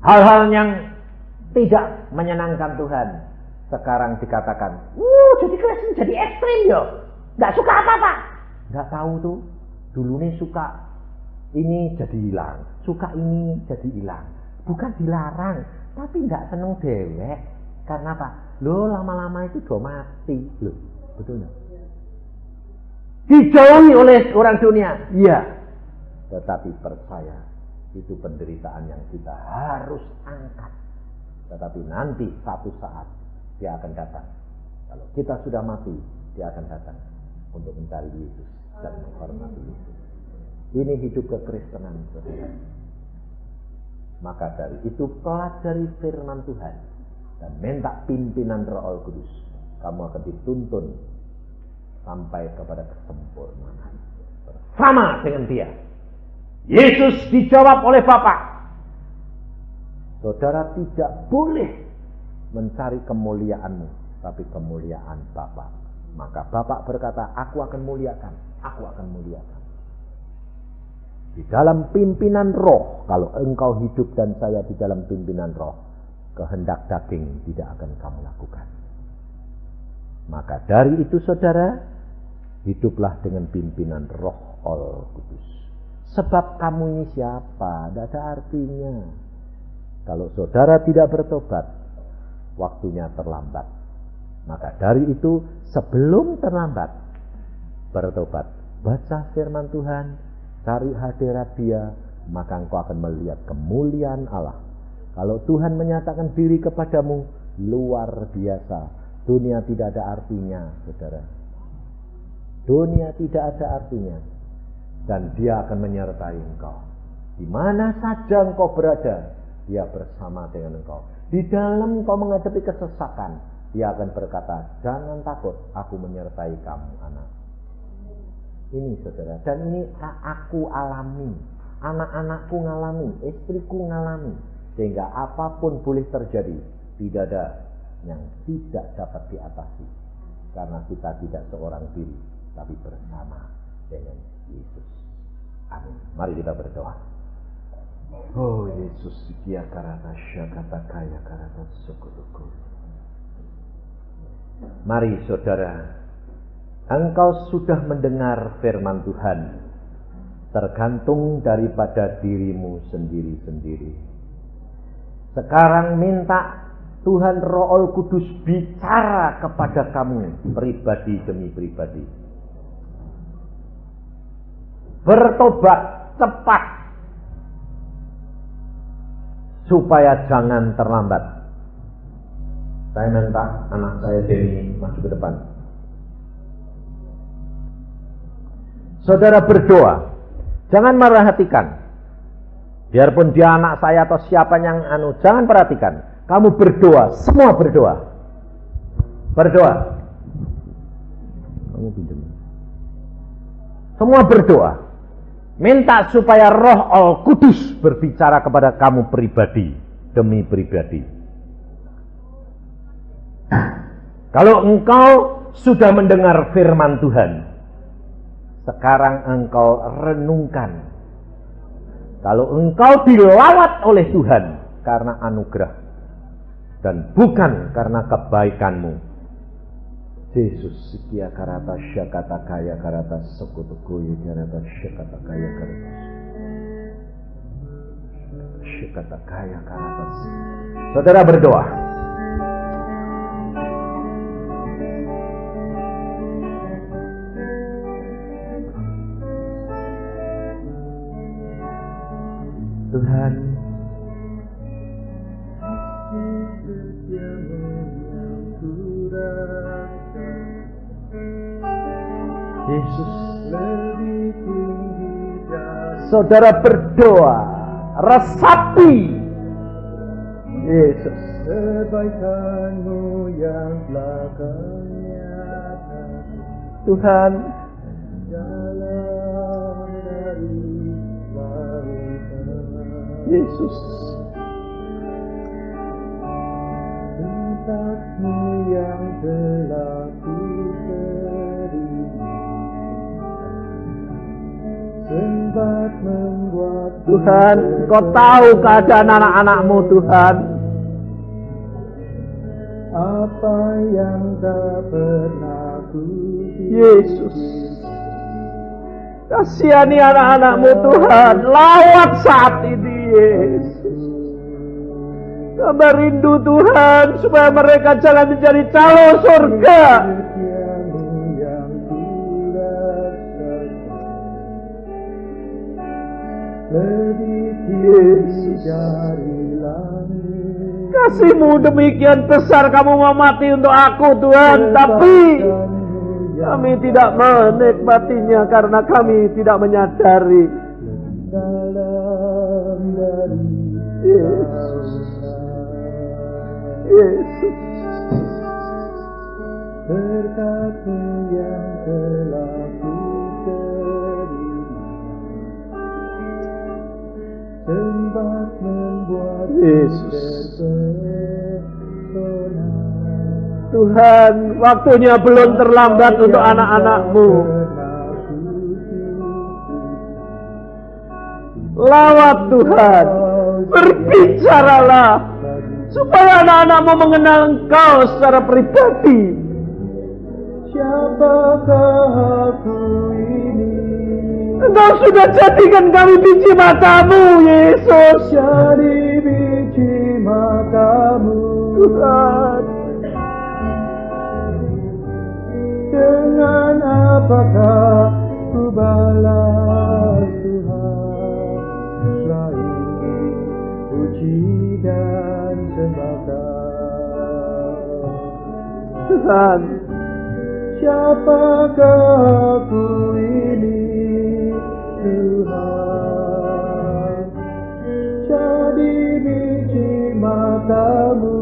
[SPEAKER 1] hal-hal yang tidak menyenangkan Tuhan. Sekarang dikatakan, jadi Kristen jadi ekstrim yo. Nggak suka apa-apa. Nggak tahu tuh. Dulu nih suka ini jadi hilang. Suka ini jadi hilang. Bukan dilarang, tapi nggak seneng dewek. Karena apa? Loh, lama-lama itu udah mati. Loh, betul nggak? Dijauhi oleh orang dunia. Iya. Tetapi percaya, itu penderitaan yang kita harus angkat. Tetapi nanti satu saat dia akan datang. Kalau kita sudah mati, dia akan datang untuk mencari Yesus dan menghormati Yesus. Ini hidup kekristenan, saudara. Maka dari itu pelajari firman Tuhan dan minta pimpinan Roh Kudus. Kamu akan dituntun sampai kepada kesempurnaan bersama dengan dia. Yesus dijawab oleh Bapa. Saudara tidak boleh mencari kemuliaanmu, tapi kemuliaan Bapa. Maka Bapa berkata, aku akan muliakan, aku akan muliakan. Di dalam pimpinan Roh, kalau engkau hidup dan saya di dalam pimpinan Roh, kehendak daging tidak akan kamu lakukan. Maka dari itu saudara, hiduplah dengan pimpinan Roh Kudus. Sebab kamu ini siapa? Tidak ada artinya. Kalau saudara tidak bertobat, waktunya terlambat. Maka dari itu, sebelum terlambat, bertobat. Baca firman Tuhan, cari hadirat dia, maka engkau akan melihat kemuliaan Allah. Kalau Tuhan menyatakan diri kepadamu, luar biasa. Dunia tidak ada artinya, saudara. Dunia tidak ada artinya. Dan dia akan menyertai engkau. Di mana saja engkau berada, dia bersama dengan engkau. Di dalam engkau menghadapi kesesakan, dia akan berkata, jangan takut, aku menyertai kamu, anak. Ini saudara, dan ini aku alami. Anak-anakku ngalami, istriku ngalami. Sehingga apapun boleh terjadi, tidak ada yang tidak dapat diatasi. Karena kita tidak seorang diri, tapi bersama dengan Yesus. Amin. Mari kita berdoa. Oh Yesus, sekia karata syakata kaya karata sukutuku. Mari saudara, engkau sudah mendengar firman Tuhan, tergantung daripada dirimu sendiri-sendiri. Sekarang minta Tuhan Roh Kudus bicara kepada kamu pribadi demi pribadi. Bertobat cepat supaya jangan terlambat. Saya minta anak saya Denny maju ke depan. Saudara berdoa, jangan merhatikan. Biarpun dia anak saya atau siapa yang jangan perhatikan. Kamu berdoa, semua berdoa. Berdoa. Kamu pinjam. Semua berdoa. Minta supaya Roh Kudus berbicara kepada kamu pribadi demi pribadi. Kalau engkau sudah mendengar firman Tuhan, sekarang engkau renungkan. Kalau engkau dilawat oleh Tuhan karena anugerah dan bukan karena kebaikanmu, Yesus sekia karata syakata kaya karata sekutuku karata syakata kaya karata syakata kaya karata. Saudara berdoa. Tuhan, Yesus lebih tinggi dari saudara berdoa, resapi Yesus.
[SPEAKER 3] Kebaikan-Mu yang telah Kau nyatakan,
[SPEAKER 1] Tuhan,
[SPEAKER 3] jalan dari lautan,
[SPEAKER 1] Yesus,
[SPEAKER 3] tempat-Mu yang telah Ku beri, sempat membuat
[SPEAKER 1] Tuhan, Kau tahu keadaan anak-anak-Mu, Tuhan.
[SPEAKER 3] apa yang tak pernah Ku
[SPEAKER 1] Yesus, kasihani anak-anak-Mu, Tuhan. Lawat saat ini, Yesus. Tambah rindu, Tuhan, supaya mereka jalan menjadi calon surga.
[SPEAKER 3] Setiamu yang Ku rasakan, lebih tinggi dari langit.
[SPEAKER 1] Kasih-Mu demikian besar, Kamu mau mati untuk aku, Tuhan. Tapi kami tidak menikmatinya karena kami tidak menyadari.
[SPEAKER 3] Dalam dari
[SPEAKER 1] Yesus, Yesus,
[SPEAKER 3] berkat-Mu yang telah Ku beri, sempat membuat
[SPEAKER 1] Yesus.
[SPEAKER 3] terpesona.
[SPEAKER 1] Tuhan, waktunya belum terlambat untuk anak-anak-Mu. Lawat, Tuhan, berbicaralah supaya anak-anak-Mu mengenal Engkau secara pribadi.
[SPEAKER 3] Siapakah aku ini?
[SPEAKER 1] Engkau sudah jadikan kami biji mata-Mu, Yesus.
[SPEAKER 3] Jadi biji mata-Mu,
[SPEAKER 1] Tuhan,
[SPEAKER 3] dengan apakah Ku balas Tuhan, selain puji dan sembah.
[SPEAKER 1] Tuhan,
[SPEAKER 3] Siapakah aku ini, Tuhan? Jadi biji mata-Mu,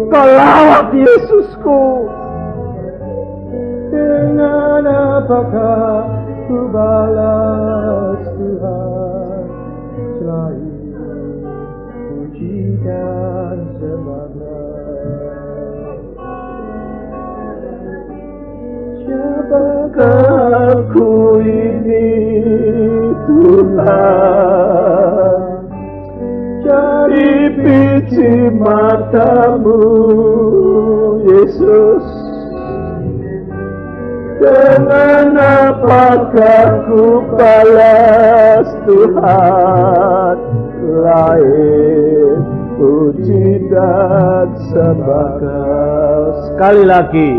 [SPEAKER 1] Kau lawat, Yesusku.
[SPEAKER 3] dengan apakah Ku balas Tuhan, selain puji dan sembah.
[SPEAKER 1] Siapakah aku ini, Tuhan? Jadi biji mata-Mu, Yesus. Dengan apakah ku balas Tuhan, lain puji dan sembah. Sekali lagi,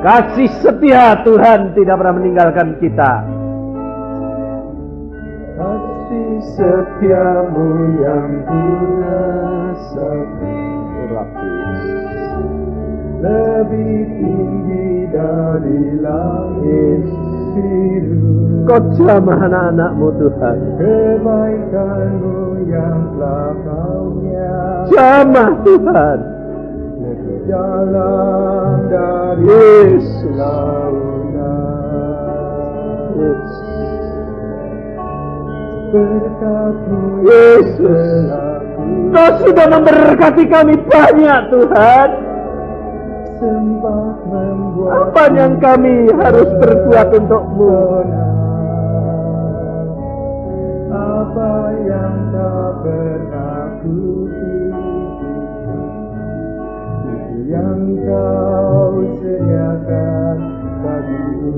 [SPEAKER 1] kasih setia Tuhan tidak pernah meninggalkan kita.
[SPEAKER 3] Kasih setiamu yang ku rasakan lebih tinggi dari langit biru.
[SPEAKER 1] Kau jamah anak-anak-Mu, Tuhan.
[SPEAKER 3] Kebaikan-Mu yang telah Kau nyatakan,
[SPEAKER 1] Jamah, Tuhan.
[SPEAKER 3] jalan dari
[SPEAKER 1] Yesus.
[SPEAKER 3] lautan.
[SPEAKER 1] Yesus.
[SPEAKER 3] Berkat-Mu
[SPEAKER 1] Yesus.
[SPEAKER 3] telah Ku
[SPEAKER 1] Kau sudah memberkati kami banyak, Tuhan.
[SPEAKER 3] sembah membuat
[SPEAKER 1] Apa yang kami harus berbuat untuk-Mu?
[SPEAKER 3] apa yang tak pernah ku pikirkan, itu yang Kau sediakan bagiku.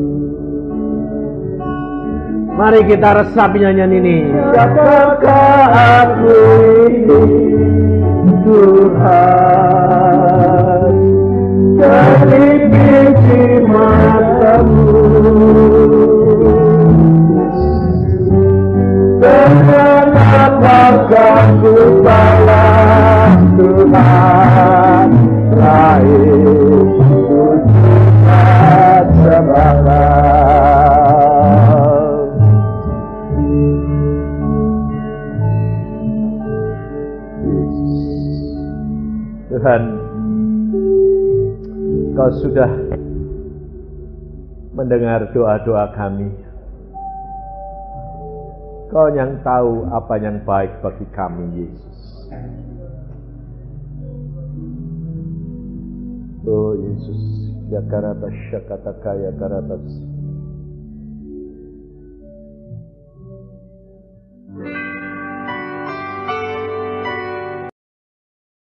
[SPEAKER 1] Mari kita resapi nyanyian ini. Siapakah aku ini, Tuhan? Jadi biji mata-Mu, dengan apakah ku balas Tuhan, lain puji dan sembah. Tuhan, Kau sudah mendengar doa-doa kami. Kau yang tahu apa yang baik bagi kami, Yesus. Oh Yesus, ya karata syakata kaya karatas.